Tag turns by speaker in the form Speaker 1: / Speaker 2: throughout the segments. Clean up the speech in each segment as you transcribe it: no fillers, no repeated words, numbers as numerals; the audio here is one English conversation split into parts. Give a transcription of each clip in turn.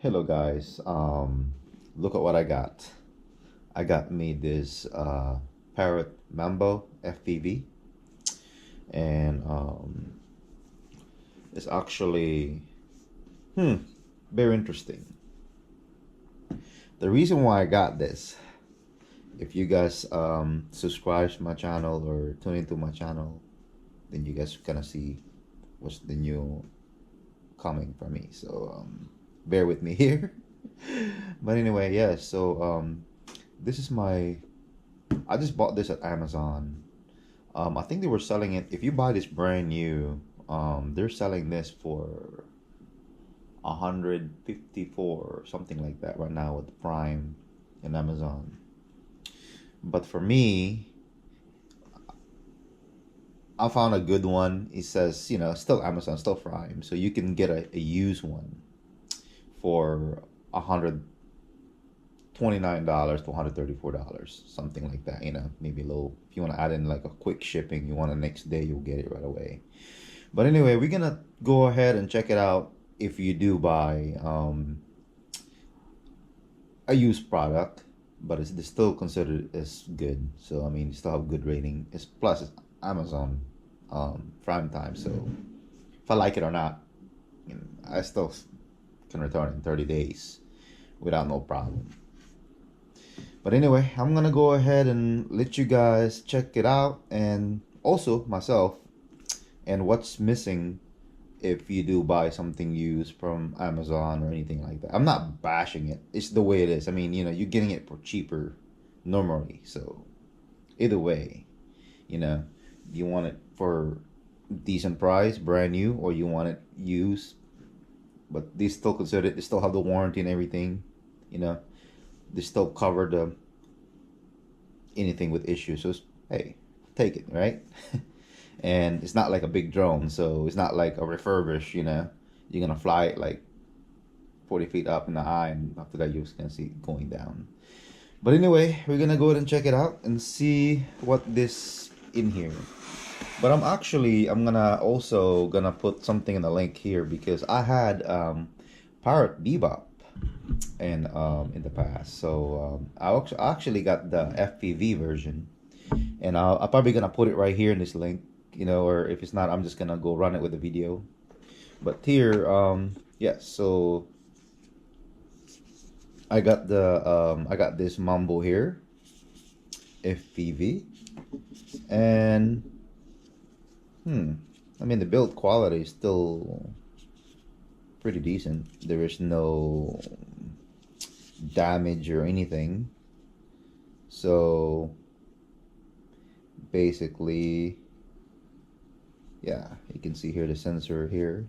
Speaker 1: Hello guys, look at what I got. I got me this Parrot Mambo FPV, and it's actually very interesting. The reason why I got this, if you guys subscribe to my channel or tune into my channel, then you guys gonna see what's the new coming from me. So bear with me here. But anyway, yeah. So this is my. I just bought this at Amazon. I think they were selling it. If you buy this brand new, they're selling this for 154 or something like that right now with Prime and Amazon. But for me, I found a good one. It says, still Amazon, still Prime, so you can get a used one for $129 to $134, something like that. Maybe a little. If you want to add in like a quick shipping, you want the next day, you'll get it right away. But anyway, we're gonna go ahead and check it out. If you do buy a used product, but it's still considered as good. So I mean, you still have good rating. It's Amazon Prime time. So if I like it or not, I still can return in 30 days without no problem. But anyway, I'm gonna go ahead and let you guys check it out, and also myself, and what's missing if you do buy something used from Amazon or anything like that. I'm not bashing it. It's the way it is. I mean, you're getting it for cheaper normally. So either way, you want it for decent price, brand new, or you want it used, but they still consider it. They still have the warranty and everything. They still cover the anything with issues. So hey, take it, right? And it's not like a big drone, so it's not like a refurbish. You're gonna fly it like 40 feet up in the eye, and after that you're gonna see it going down. But anyway, we're gonna go ahead and check it out and see what this in here. But I'm gonna also gonna put something in the link here, because I had Parrot Bebop and in the past. So I actually got the FPV version, and I'm probably gonna put it right here in this link, or if it's not, I'm just gonna go run it with the video. But here, yeah. So I got this Mambo here, FPV, and I mean the build quality is still pretty decent. There is no damage or anything. So basically, yeah, you can see here the sensor here.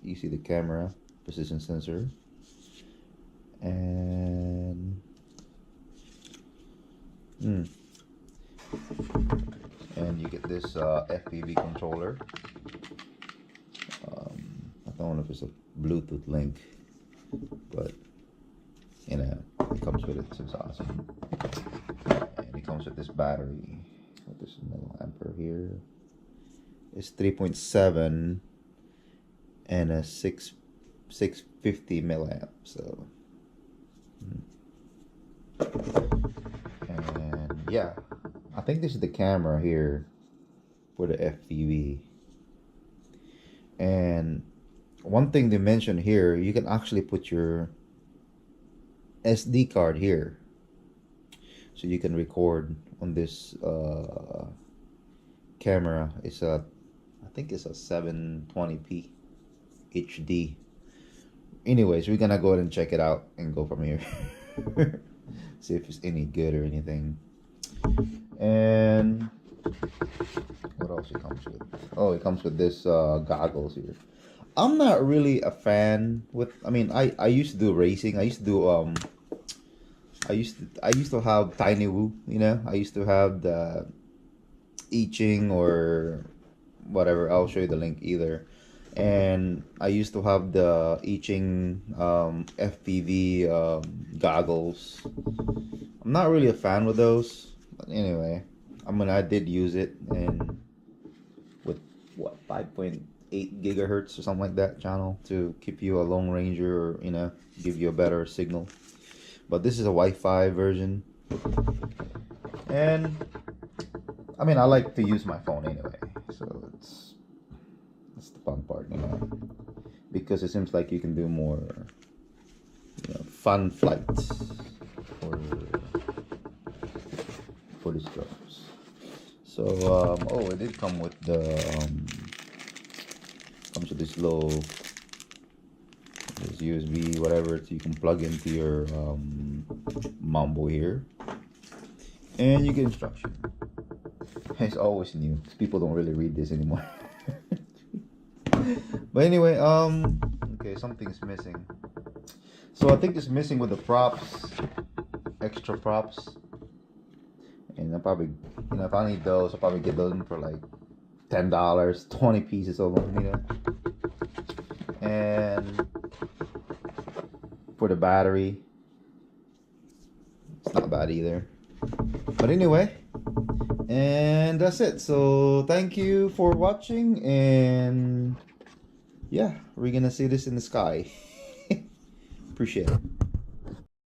Speaker 1: You see the camera position sensor, and you get this FPV controller. I don't know if it's a Bluetooth link, but it comes with it. So it's awesome. And it comes with this battery. With this milliampere here. It's 3.7 and a 650 milliamp. So and yeah, I think this is the camera here for the FPV. And one thing they mentioned here, you can actually put your SD card here, so you can record on this camera. I think it's a 720p HD. Anyways, we're gonna go ahead and check it out and go from here. See if it's any good or anything. And what else it comes with? Oh, it comes with this goggles here. I'm not really a fan with. I mean, I used to do racing. I used to do I used to have Tiny Woo. I used to have the I Ching or whatever. I'll show you the link either. And I used to have the I Ching FPV goggles. I'm not really a fan with those. But anyway, I did use it, and with what 5.8 8 gigahertz or something like that channel to keep you a long ranger, or give you a better signal. But this is a Wi-Fi version, and I mean, I like to use my phone anyway, so that's the fun part, because it seems like you can do more fun flights for this drones. So oh, it did come with the comes with this little USB whatever, so you can plug into your Mambo here, and you get instruction. It's always new. People don't really read this anymore. But anyway, okay, something's missing. So I think it's missing with the props, extra props. And I'll probably, if I need those, I'll probably get those for like $10, 20 pieces of them, And for the battery, it's not bad either. But anyway, and that's it. So thank you for watching, and yeah, we're gonna see this in the sky. Appreciate it.